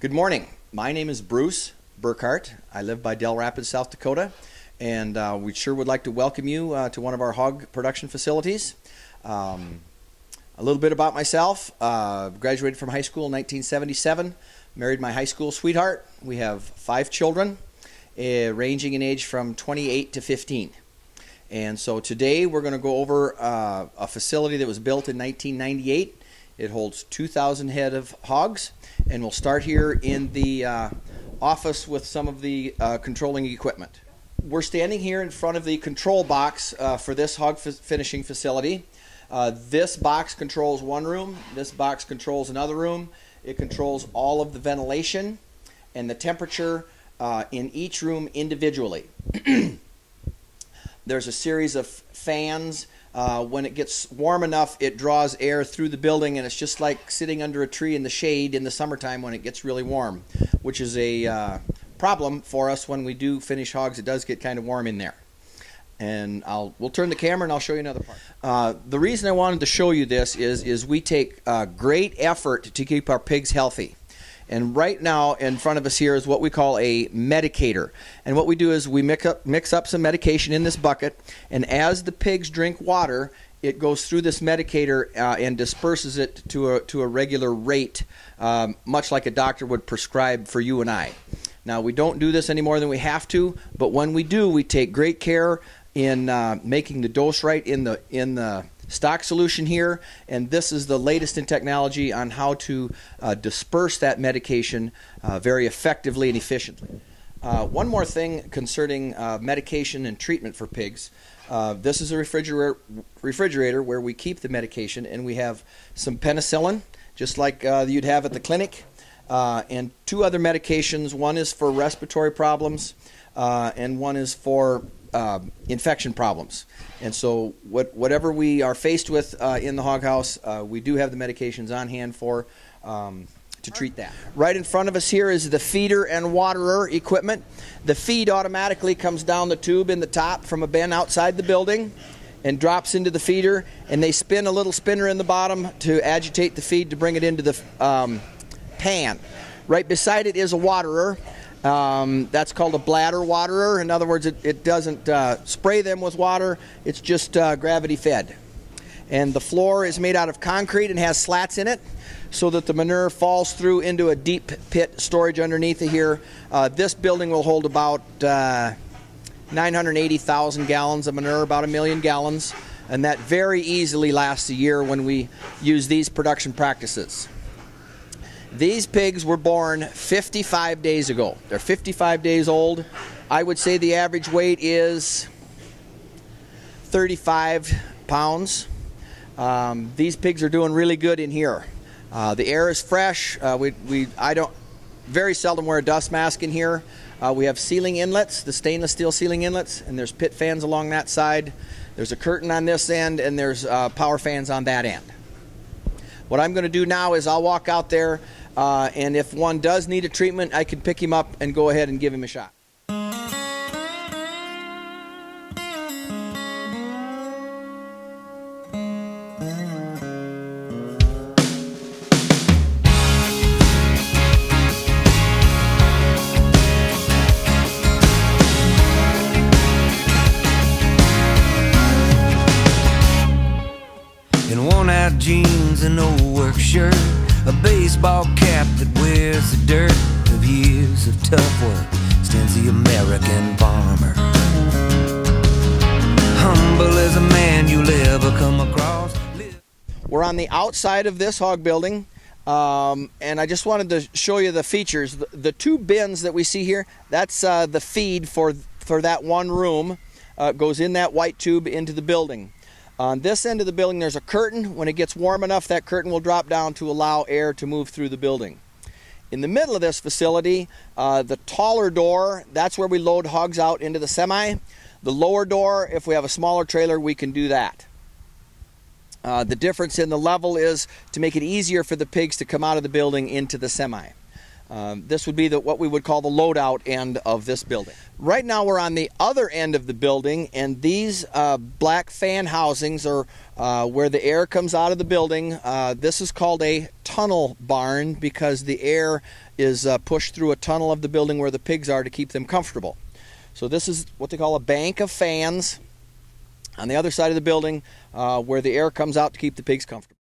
Good morning. My name is Bruce Burkhart. I live by Dell Rapids, South Dakota, and we sure would like to welcome you to one of our hog production facilities. A little bit about myself. Graduated from high school in 1977. Married my high school sweetheart. We have 5 children, ranging in age from 28 to 15. And so today we're going to go over a facility that was built in 1998. It holds 2,000 head of hogs, and we'll start here in the office with some of the controlling equipment. We're standing here in front of the control box for this hog finishing facility. This box controls one room, this box controls another room. It controls all of the ventilation and the temperature in each room individually. There's a series of fans. When it gets warm enough, it draws air through the building, and it's just like sitting under a tree in the shade in the summertime when it gets really warm, which is a problem for us when we do finish hogs. It does get kind of warm in there. And we'll turn the camera and I'll show you another part. The reason I wanted to show you this is we take great effort to keep our pigs healthy. And right now in front of us here is what we call a medicator. And what we do is we mix up some medication in this bucket, and as the pigs drink water, it goes through this medicator and disperses it to a regular rate, much like a doctor would prescribe for you and I. Now, we don't do this any more than we have to, but when we do, we take great care in making the dose right in the stock solution here, and this is the latest in technology on how to disperse that medication very effectively and efficiently. One more thing concerning medication and treatment for pigs. This is a refrigerator where we keep the medication, and we have some penicillin, just like you'd have at the clinic, and 2 other medications. One is for respiratory problems, and one is for infection problems. And so whatever we are faced with in the hog house, we do have the medications on hand for to treat that. Right in front of us here is the feeder and waterer equipment. The feed automatically comes down the tube in the top from a bin outside the building and drops into the feeder, and they spin a little spinner in the bottom to agitate the feed to bring it into the pan. Right beside it is a waterer. That's called a bladder waterer. In other words, it doesn't spray them with water, it's just gravity fed. And the floor is made out of concrete and has slats in it so that the manure falls through into a deep pit storage underneath of here. This building will hold about 980,000 gallons of manure, about 1 million gallons, and that very easily lasts a year when we use these production practices. These pigs were born 55 days ago. They're 55 days old. I would say the average weight is 35 pounds. These pigs are doing really good in here. The air is fresh. I don't very seldom wear a dust mask in here. We have ceiling inlets, the stainless steel ceiling inlets, and there's pit fans along that side. There's a curtain on this end, and there's power fans on that end. What I'm going to do now is I'll walk out there, and if one does need a treatment, I can pick him up and go ahead and give him a shot. In worn-out jeans, an old work shirt, a baseball cap that wears the dirt of years of tough work, stands the American farmer. Humble as a man you'll ever come across. We're on the outside of this hog building, and I just wanted to show you the features. The 2 bins that we see here, that's the feed for that one room. Goes in that white tube into the building. On this end of the building, there's a curtain. When it gets warm enough, that curtain will drop down to allow air to move through the building. In the middle of this facility, the taller door, that's where we load hogs out into the semi. The lower door, if we have a smaller trailer, we can do that. The difference in the level is to make it easier for the pigs to come out of the building into the semi. This would be what we would call the loadout end of this building. Right now we're on the other end of the building, and these black fan housings are where the air comes out of the building. This is called a tunnel barn because the air is pushed through a tunnel of the building where the pigs are to keep them comfortable. So this is what they call a bank of fans on the other side of the building where the air comes out to keep the pigs comfortable.